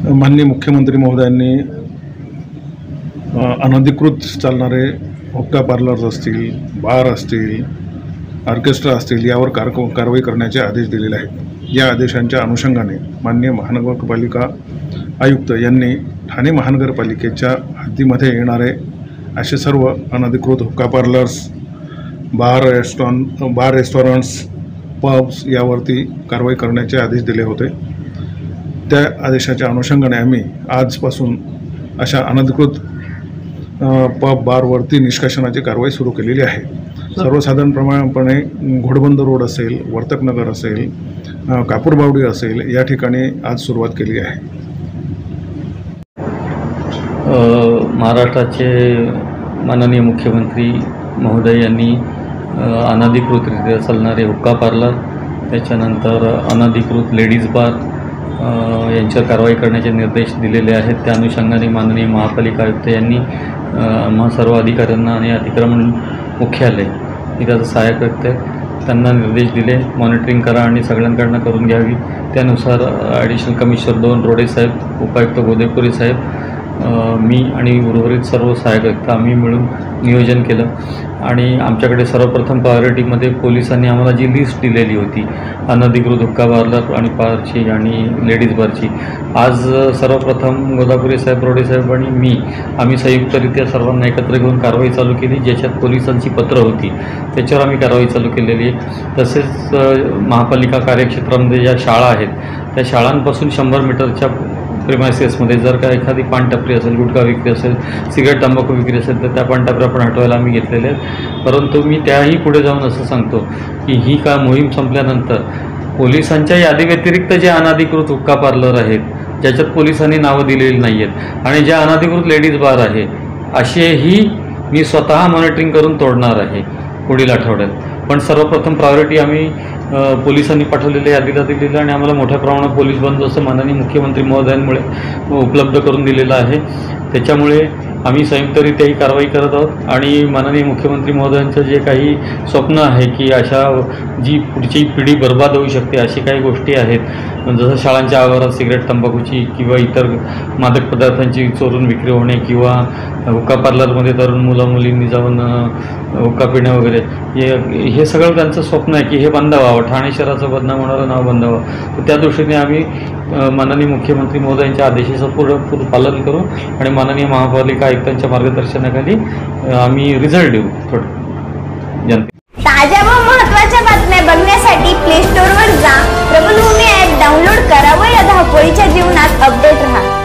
माननीय मुख्यमंत्री महोदयांनी अनधिकृत चालणारे हुक्का पार्लर्स असतील, बार असतील, ऑर्केस्ट्रा असतील यावर कारवाई करण्याचे आदेश दिलेले आहेत। या आदेशांच्या अनुषंगाने माननीय महानगरपालिका आयुक्त यांनी ठाणे महानगरपालिकेच्या हद्दीमध्ये येणारे असे सर्व अनधिकृत हुक्का पार्लर्स, बार रेस्टॉरंट्स, पब्स यावरती कारवाई करण्याचे आदेश दिले होते। त्या आदेशाच्या अनुषंगाने आम्ही आजपासून अशा अनधिकृत पब बारवरती निष्कासनाची कारवाई सुरू केलेली आहे। सर्वसाधारणपणे घोडबंदर रोड असेल, वर्तकनगर असेल, कापूरबावडी असेल या ठिकाणी आज सुरुवात केली आहे। महाराष्ट्राचे माननीय मुख्यमंत्री महोदय यांनी अनधिकृतरित्या चालणारे हुक्का पार्लर, त्याच्यानंतर अनधिकृत लेडीज बार यांच्यावर कारवाई करण्याचे निर्देश दिलेले आहेत। त्या अनुषंगाने माननीय महापालिका आयुक्त यांनी आम्हा सर्व अधिकाऱ्यांना आणि अतिक्रमण मुख्यालय हे त्याचं सहाय्यक आयुक्त आहे त्यांना निर्देश दिले, मॉनिटरिंग करा आणि सगळ्यांकडनं करून घ्यावी। त्यानुसार ॲडिशनल कमिशनर 2 रोडे साहेब, उपायुक्त गोदेपुरी साहेब, मी आणि उर्वरित सर्व सहाय्यक आयुक्त आम्ही मिळून नियोजन केलं आणि आमच्याकडे सर्वप्रथम प्रायोरिटीमध्ये पोलिसांनी आम्हाला जी लिस्ट दिलेली होती अनधिकृत हुक्का पार्लर आणि बारची आणि लेडीज बारची, आज सर्वप्रथम गोदापुरी साहेब, रोडे साहेब आणि मी आम्ही संयुक्तरित्या सर्वांना एकत्र घेऊन कारवाई चालू केली। ज्याच्यात पोलिसांची पत्र होती त्याच्यावर आम्ही कारवाई चालू केलेली आहे। तसेच महापालिका कार्यक्षेत्रामध्ये ज्या शाळा आहेत त्या शाळांपासून 100 मीटरच्या प्रिमायसेसमध्ये जर का एखादी पानटपरी असेल, गुटखा विक्री असेल, सिगारेट तंबाखू विक्री असेल तर त्या पानटपऱ्या पण हटवायला आम्ही घेतलेले आहेत। परंतु मी त्याही पुढे जाऊन असं सांगतो की ही का मोहीम संपल्यानंतर पोलिसांच्या यादीव्यतिरिक्त जे अनधिकृत हुक्का पार्लर आहेत ज्याच्यात पोलिसांनी नावं दिलेली नाही आहेत आणि ज्या अनधिकृत लेडीज बार आहे असेही मी स्वतः मॉनिटरिंग करून तोडणार आहे पुढील आठवड्यात। पण सर्वप्रथम प्रायोरिटी आम्ही पोलिसांनी पाठवलेल्या यादीला दिलेलं आणि आम्हाला मोठ्या प्रमाणात पोलीस बंदोबस्त माननीय मुख्यमंत्री महोदयांमुळे उपलब्ध करून दिलेला आहे। त्याच्यामुळे आम्ही संयुक्तरित्या ही कारवाई करत आहोत आणि माननीय मुख्यमंत्री महोदयांचं जे काही स्वप्न आहे की अशा जी पुढची पिढी बर्बाद होऊ शकते अशी काही गोष्टी आहेत, जसं शाळांच्या आवारात सिगरेट तंबाखूची किंवा इतर मादक पदार्थांची चोरून विक्री होणे किंवा हुक्का पार्लरमध्ये तरुण मुलं मुलींनी जाऊन हुक्का पिणे वगैरे, हे सगळं त्यांचं स्वप्न आहे की हे बंद व्हावं, ठाणे शहराचं बदनाम होणारं नाव बंद व्हावं। तर त्या दृष्टीने आम्ही माननीय मुख्यमंत्री महोदयांच्या आदेशाचं पूर्ण पालन करू आणि माननीय महापालिका आयुक्तांच्या मार्गदर्शनाखाली आम्ही रिझल्ट देऊ थोडं जनते। ताज्या व महत्त्वाच्या बातम्या बघण्यासाठी प्ले स्टोअरवर जा, प्रबलभूमी ॲप डाउनलोड करा व या धावपळीच्या जीवनात अपडेट रहा।